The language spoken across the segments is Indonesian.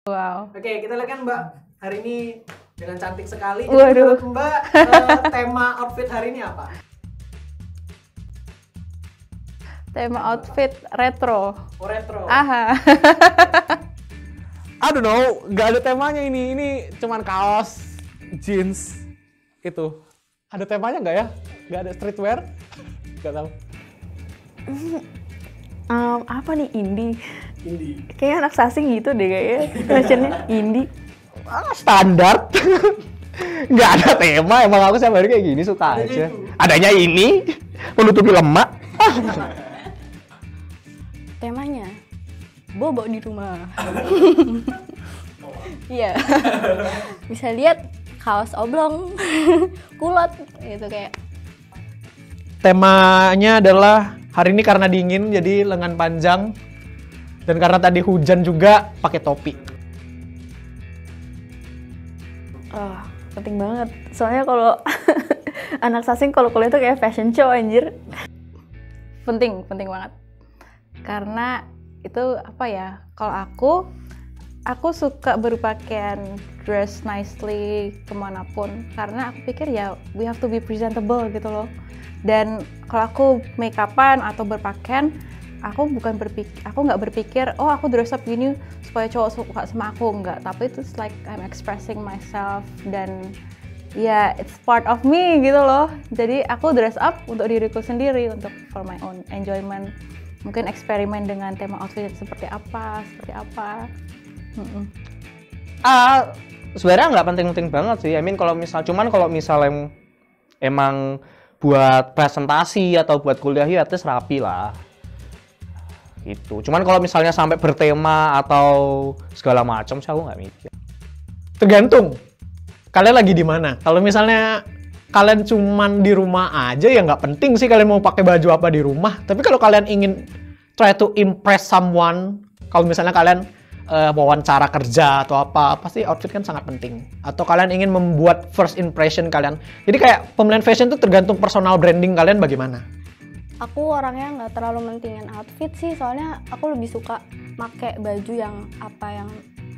Wow. Oke, kita lihat kan Mbak hari ini dengan cantik sekali. Jadi Waduh. menurut Mbak, tema outfit hari ini apa? Tema outfit retro. Oh, retro. Aha. I don't know, nggak ada temanya ini. Ini cuman kaos, jeans, itu. Ada temanya nggak ya? Nggak ada streetwear? Nggak tahu. Apa nih indie? Indie. Kayaknya anak sasing gitu deh kayaknya. Fashionnya indie. Standar. Nggak ada tema, emang aku setiap hari kayak gini suka aja. Adanya ini, menutupi lemak. Temanya bobo di rumah. Iya. Bisa lihat kaos oblong, kulot gitu kayak. Temanya adalah hari ini karena dingin jadi lengan panjang dan karena tadi hujan juga pakai topi. Oh, penting banget. Soalnya kalau anak sasing kalau kuliah tuh kayak fashion show anjir. Penting banget. Karena itu apa ya? Kalau aku suka berpakaian dress nicely kemanapun. Karena aku pikir ya we have to be presentable gitu loh. Dan kalau aku make upan atau berpakaian, aku nggak berpikir oh aku dress up gini supaya cowok suka sama aku, enggak, tapi itu like I'm expressing myself dan ya it's part of me gitu loh. Jadi aku dress up untuk diriku sendiri, untuk for my own enjoyment. Mungkin eksperimen dengan tema outfit seperti apa. Sebenarnya nggak penting-penting banget sih. I mean kalau misalnya emang buat presentasi atau buat kuliah ya at least rapi lah. Gitu. Cuman kalau misalnya sampai bertema atau segala macam sih aku nggak mikir. Tergantung kalian lagi di mana. Kalau misalnya kalian cuman di rumah aja ya nggak penting sih kalian mau pakai baju apa di rumah. Tapi kalau kalian ingin try to impress someone, kalau misalnya kalian wawancara kerja atau apa, pasti outfit kan sangat penting. Atau kalian ingin membuat first impression kalian. Jadi kayak pemilihan fashion itu tergantung personal branding kalian bagaimana. Aku orangnya nggak terlalu mentingin outfit sih, soalnya aku lebih suka pakai baju yang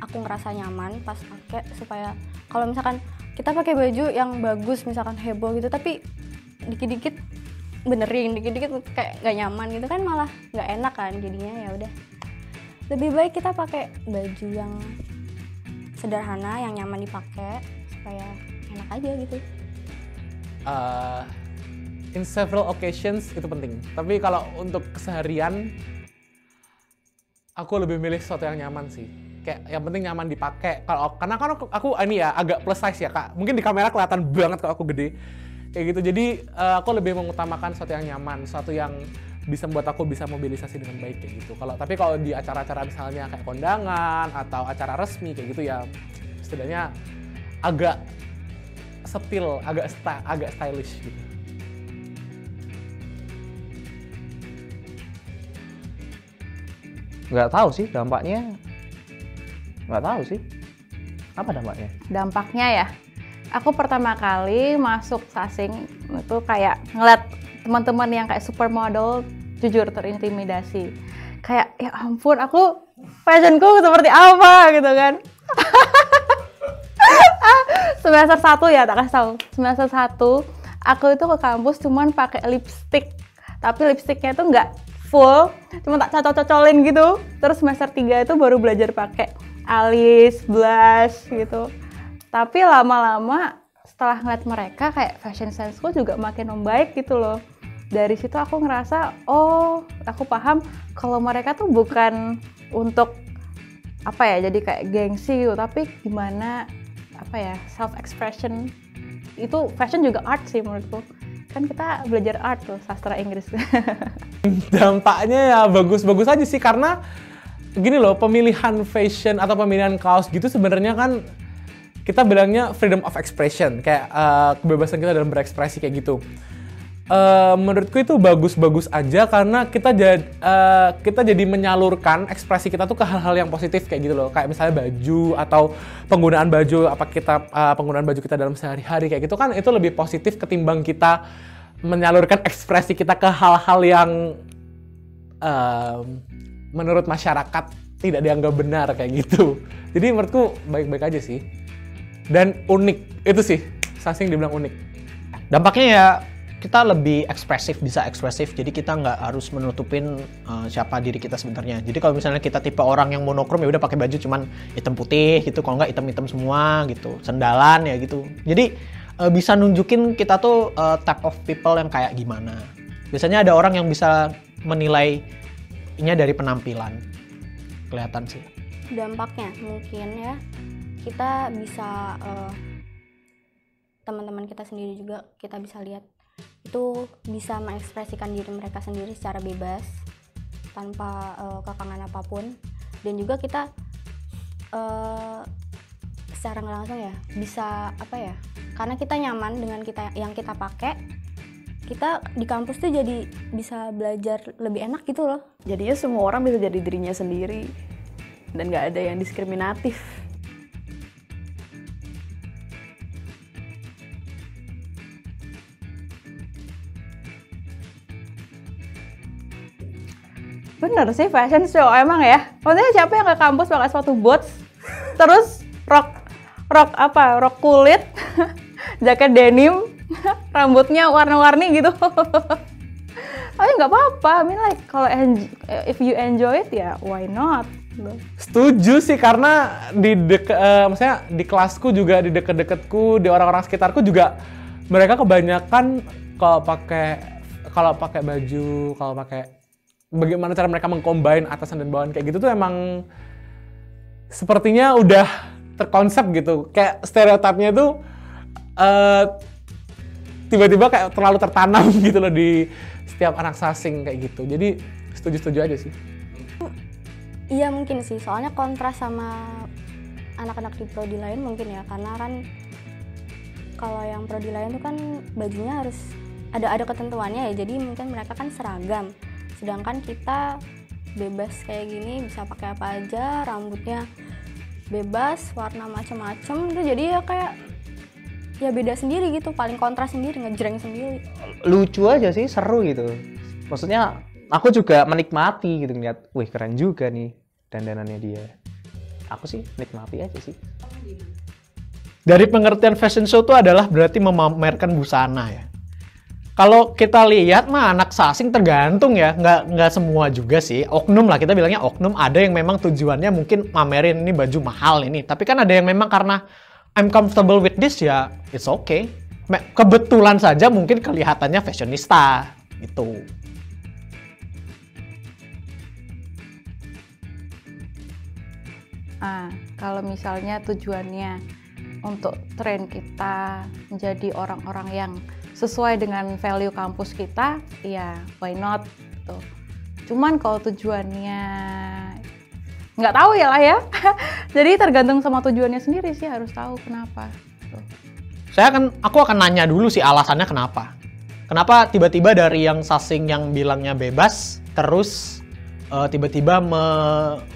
aku ngerasa nyaman pas pakai, supaya kalau misalkan kita pakai baju yang bagus, misalkan heboh gitu, tapi dikit-dikit benerin, dikit-dikit kayak nggak nyaman gitu kan malah nggak enak kan jadinya. Ya udah, lebih baik kita pakai baju yang sederhana, yang nyaman dipakai supaya enak aja gitu. In several occasions itu penting. Tapi kalau untuk keseharian, aku lebih milih sesuatu yang nyaman sih. Kayak yang penting nyaman dipakai. Karena kan aku ini ya agak plus size ya kak. Mungkin di kamera kelihatan banget kalau aku gede. Kayak gitu. Jadi aku lebih mengutamakan sesuatu yang nyaman, sesuatu yang bisa membuat aku bisa mobilisasi dengan baik kayak gitu. Tapi kalau di acara-acara misalnya kayak kondangan atau acara resmi kayak gitu ya, setidaknya agak subtil, agak stylish gitu. Nggak tahu sih dampaknya. Nggak tahu sih. Apa dampaknya? Dampaknya ya, aku pertama kali masuk sasing itu kayak ngeliat teman-teman yang kayak supermodel, jujur terintimidasi. Kayak ya ampun, aku fashionku seperti apa gitu kan. Semester 1 ya, tak kasih tahu. Semester 1 aku itu ke kampus cuman pakai lipstick. Tapi lipsticknya itu nggak full, cuma tak cocok-cocolin gitu. Terus semester 3 itu baru belajar pakai alis, blush gitu. Tapi lama-lama setelah ngeliat mereka kayak fashion sense-ku juga makin membaik gitu loh. Dari situ aku ngerasa, oh aku paham kalau mereka tuh bukan untuk apa ya, jadi kayak gengsi gitu, tapi gimana apa ya, self expression. Itu fashion juga art sih menurutku. Kan kita belajar art tuh, sastra Inggris. Dampaknya ya bagus-bagus aja sih, karena gini loh, pemilihan fashion atau pemilihan kaos gitu sebenarnya kan kita bilangnya freedom of expression, kayak kebebasan kita dalam berekspresi kayak gitu. Menurutku itu bagus-bagus aja karena kita jadi menyalurkan ekspresi kita tuh ke hal-hal yang positif kayak gitu loh. Kayak misalnya baju atau penggunaan baju kita dalam sehari-hari kayak gitu kan, itu lebih positif ketimbang kita menyalurkan ekspresi kita ke hal-hal yang menurut masyarakat tidak dianggap benar kayak gitu. Jadi menurutku baik-baik aja sih. Dan unik, itu sih sasing dibilang unik. Dampaknya ya kita lebih ekspresif, bisa ekspresif, jadi kita nggak harus menutupin siapa diri kita sebenarnya. Jadi kalau misalnya kita tipe orang yang monokrom, ya udah pakai baju cuman hitam putih gitu, kalau nggak hitam-hitam semua gitu, sendalan ya gitu. Jadi bisa nunjukin kita tuh type of people yang kayak gimana. Biasanya ada orang yang bisa menilainya dari penampilan, kelihatan sih. Dampaknya mungkin ya, kita bisa teman-teman kita sendiri juga kita bisa lihat itu bisa mengekspresikan diri mereka sendiri secara bebas tanpa kekangan apapun, dan juga kita secara nggak langsung ya bisa apa ya, karena kita nyaman dengan kita yang kita pakai, kita di kampus tuh jadi bisa belajar lebih enak gitu loh. Jadinya semua orang bisa jadi dirinya sendiri dan nggak ada yang diskriminatif. Bener sih, fashion show emang ya. Maksudnya siapa yang ke kampus pakai sepatu boots, terus rok kulit, jaket denim, rambutnya warna-warni gitu. Tapi nggak apa-apa. I mean like kalau if you enjoy it ya why not? Setuju sih, karena maksudnya di kelasku juga, di deket-deketku, di orang-orang sekitarku juga mereka kebanyakan kalau pakai baju, kalau pakai bagaimana cara mereka mengcombine atasan dan bawahan kayak gitu tuh emang sepertinya udah terkonsep gitu. Kayak stereotipnya tuh tiba-tiba kayak terlalu tertanam gitu loh di setiap anak sasing kayak gitu. Jadi setuju-setuju aja sih. Iya mungkin sih, soalnya kontras sama anak-anak di prodi lain mungkin ya, karena kan kalau yang prodi lain tuh kan bajunya harus ada ketentuannya ya, jadi mungkin mereka kan seragam. Sedangkan kita bebas kayak gini, bisa pakai apa aja, rambutnya bebas, warna macem-macem, itu jadi ya kayak ya beda sendiri gitu, paling kontras sendiri, ngejreng sendiri. Lucu aja sih, seru gitu. Maksudnya aku juga menikmati gitu ngeliat, wih keren juga nih dandanannya dia. Aku sih nikmati aja sih. Dari pengertian fashion show itu adalah berarti memamerkan busana ya. Kalau kita lihat mah anak sasing tergantung ya, nggak semua juga sih. Oknum lah, kita bilangnya oknum. Ada yang memang tujuannya mungkin mamerin ini baju mahal ini. Tapi kan ada yang memang karena I'm comfortable with this ya, it's okay. Kebetulan saja mungkin kelihatannya fashionista gitu. Kalau misalnya tujuannya untuk tren kita menjadi orang-orang yang sesuai dengan value kampus kita, ya why not gitu. Cuman kalau tujuannya nggak tahu ya lah ya. Jadi tergantung sama tujuannya sendiri sih, harus tahu kenapa. Gitu. Aku akan nanya dulu sih alasannya kenapa. Kenapa tiba-tiba dari yang sasing yang bilangnya bebas, terus tiba-tiba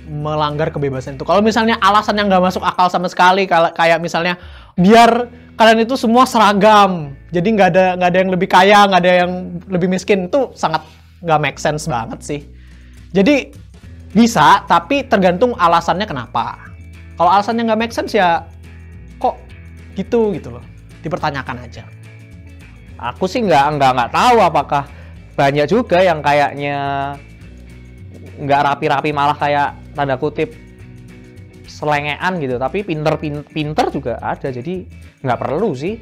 melanggar kebebasan itu. Kalau misalnya alasan yang nggak masuk akal sama sekali, kayak misalnya biar kalian itu semua seragam, jadi nggak ada yang lebih kaya, nggak ada yang lebih miskin, itu sangat nggak make sense banget sih. Jadi bisa, tapi tergantung alasannya kenapa. Kalau alasannya nggak make sense ya kok gitu loh, dipertanyakan aja. Aku sih nggak tahu apakah banyak juga yang kayaknya nggak rapi-rapi, malah kayak tanda kutip selengean gitu, tapi pinter juga ada, jadi nggak perlu sih.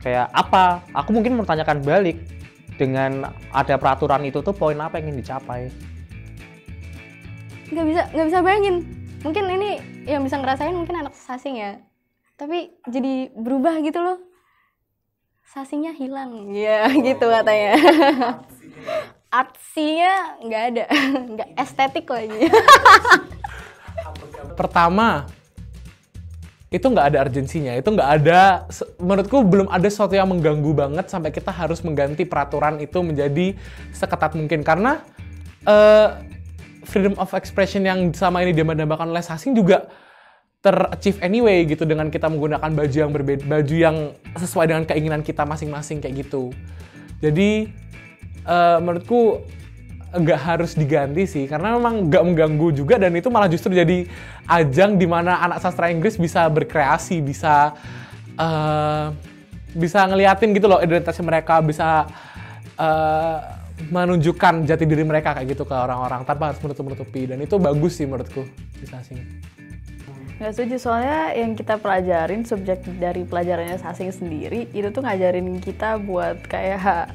Kayak apa? Aku mungkin mempertanyakan balik, dengan ada peraturan itu tuh poin apa yang ingin dicapai? Nggak bisa bayangin. Mungkin ini yang bisa ngerasain mungkin anak sasing ya, tapi jadi berubah gitu loh. Sasingnya hilang. Iya, gitu katanya. Artsinya nggak ada, nggak estetik lagi. Pertama, itu nggak ada urgensinya, itu nggak ada, menurutku belum ada sesuatu yang mengganggu banget sampai kita harus mengganti peraturan itu menjadi seketat mungkin. Karena freedom of expression yang sama ini dambakan oleh sasing juga ter-achieve anyway gitu, dengan kita menggunakan baju yang berbeda, baju yang sesuai dengan keinginan kita masing-masing kayak gitu. Jadi menurutku nggak harus diganti sih, karena memang nggak mengganggu juga, dan itu malah justru jadi ajang di mana anak sastra Inggris bisa berkreasi, bisa ngeliatin gitu loh identitasnya mereka, bisa menunjukkan jati diri mereka kayak gitu ke orang-orang tanpa harus menutup-nutupi, dan itu bagus sih menurutku di Sasing. Nggak setuju, soalnya yang kita pelajarin, subjek dari pelajarannya Sasing sendiri, itu tuh ngajarin kita buat kayak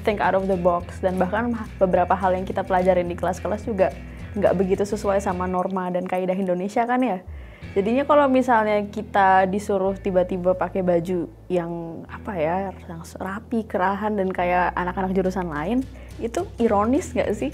think out of the box, dan bahkan beberapa hal yang kita pelajarin di kelas-kelas juga nggak begitu sesuai sama norma dan kaidah Indonesia kan ya. Jadinya kalau misalnya kita disuruh tiba-tiba pakai baju yang yang rapi, kerahan, dan kayak anak-anak jurusan lain, itu ironis nggak sih?